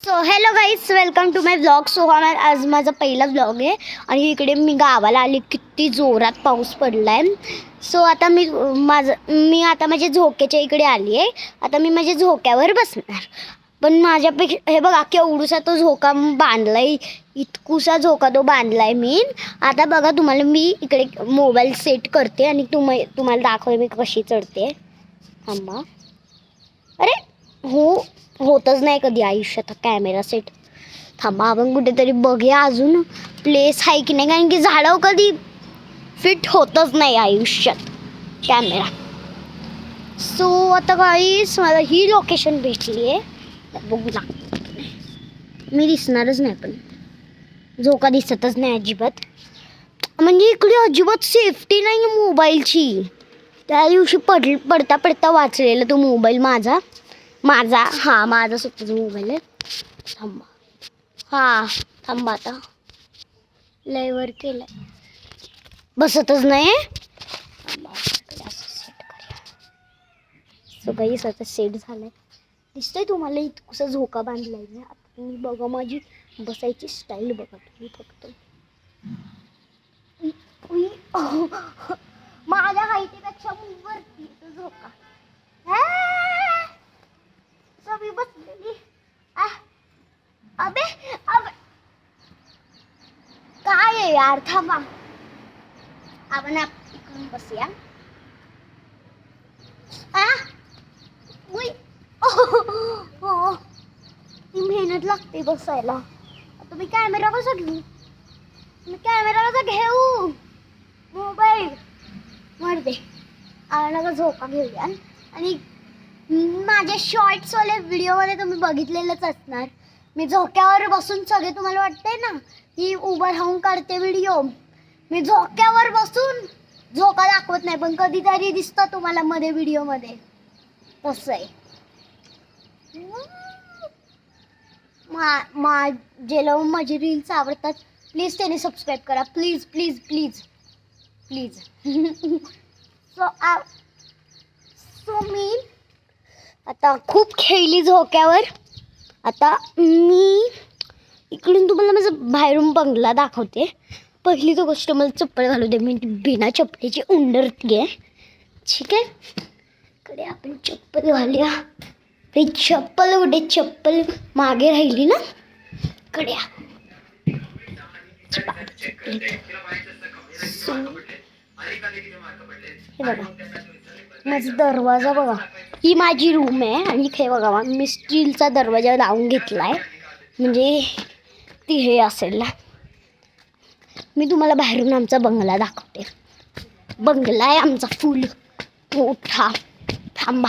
So hello guys, welcome to my vlog. So हा आज माझा पहिला व्लॉग आहे आणि इकडे मी गावाला आली. किती जोरात पाऊस पडला आहे. सो आता मी आता माझ्या झोक्याच्या इकडे आली आहे. आता मी माझ्या झोक्यावर बसणार. पण माझ्यापेक्षा हे बघा केवढूसा तो झोका बांधला आहे. इतकुसा झोका तो बांधला आहे मी. आता बघा तुम्हाला मी इकडे मोबाईल सेट करते आणि तुम्हाला दाखवते मी कशी चढते. थांबा. अरे होतच नाही कधी आयुष्यात कॅमेरा सेट. थांबा आपण कुठेतरी बघूया अजून प्लेस आहे की नाही, कारण की झाडं कधी फिट होतच नाही आयुष्यात कॅमेरा. सो आता गाईस मला ही लोकेशन भेटली आहे. बघू ना, मी दिसणारच नाही पण झोका दिसतच नाही अजिबात. म्हणजे इकडे अजिबात सेफ्टी नाही मोबाईलची. त्या दिवशी पडता पडता वाचलेला तो मोबाईल माझा स्वतःचा मोबाईल आहे. थांबा आता लयवर केलाय, बसतच नाही. सो गाईस आता सेट झालाय. दिसतंय तुम्हाला इतकुसा झोका बांधलाय मी. आता तुम्ही बघा माझी बसायची स्टाईल बघा तुम्ही फक्त. माझ्या हाईटीपेक्षा वरती तो झोका. मी बसलेली. अबे काय आहे यार, थांबा आपण इकडून बसूया. ती मेहनत लागते बसायला. आता मी कॅमेरा कसा घेऊ? घेऊ मोबाईल मरते. आला झोका घेऊया. आणि माझ्या शॉर्ट्सवाल्या व्हिडिओमध्ये तुम्ही बघितलेलंच असणार. मी झोक्यावर बसून सगळे तुम्हाला वाटतंय ना की उभं राहून काढते व्हिडिओ. मी झोक्यावर बसून झोका दाखवत नाही, पण कधीतरी दिसतं तुम्हाला मध्ये व्हिडिओमध्ये. तसं आहे. ज्याला माझे रील्स आवडतात प्लीज त्याने सबस्क्राईब करा. Please please please please. So मी आता खूप खेळली झोक्यावर. आता मी इकडून तुम्हाला माझं बाहेरून बंगला दाखवते. पहिली तो गोष्ट मला चप्पल घालू दे. मी बिना चप्पलीची उंडरती आहे. ठीक आहे, इकडे आपण चप्पल घालूया. चप्पल मागे राहिली ना. इकडे हे बघा माझा दरवाजा बघा. ही माझी रूम आहे आणि इथे बघा मी स्टीलचा दरवाजा लावून घेतलाय, म्हणजे ती हे असेल ना. मी तुम्हाला बाहेरून आमचा बंगला दाखवते. बंगला आहे आमचा फुल मोठा. थांबा,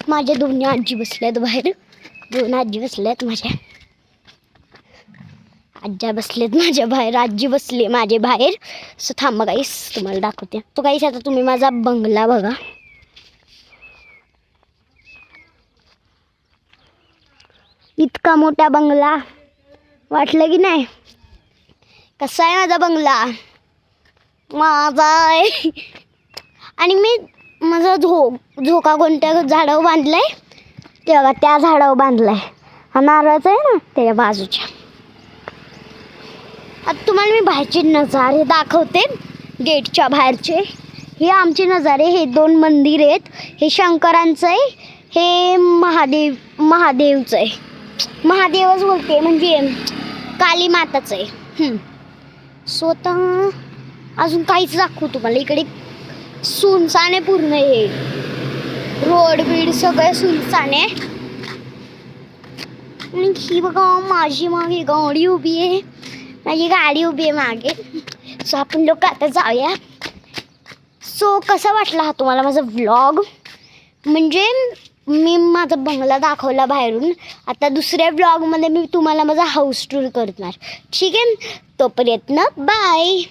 माझ्या दोन्ही आजी बसल्यात बाहेर. दोन आजी बसल्यात माझ्या. आज्या बसलेत माझ्या बाहेर. आजी बसले माझे बाहेर. सो थांबा गाईस तुम्हाला दाखवते. तो गाईस आता तुम्ही माझा बंगला बघा. इतका मोठा बंगला, वाटलं की नाही? कसा आहे माझा बंगला? माझा आहे. आणि मी माझा झोका कोणत्या झाडावर बांधलाय तेव्हा त्या झाडावर बांधलाय. हा नारळाचा आहे ना त्याच्या बाजूच्या. आता तुम्हाला मी बाहेरचे नजारे दाखवते, गेटच्या बाहेरचे. हे आमचे नजारे. हे दोन मंदिर आहेत. हे शंकरांचं आहे, हे महादेवचं आहे. महादेवच बोलते, म्हणजे काली माताचं आहे. स्वतः अजून काहीच दाखवू तुम्हाला. इकडे सुनसान आहे पूर्ण. हे रोड बीड सगळं सुनसान आहे. आणि ही बघा माझी मागे गाडी उभी आहे. माझी गाडी उभी आहे मागे. सो आपण लोक आता जाऊया. सो कसा वाटला हा तुम्हाला माझा व्लॉग? म्हणजे मी माझा बंगला दाखवला बाहेरून. आता दुसऱ्या व्लॉगमध्ये मी तुम्हाला माझा हाऊस टूर करणार. ठीक आहे, तोपर्यंत बाय.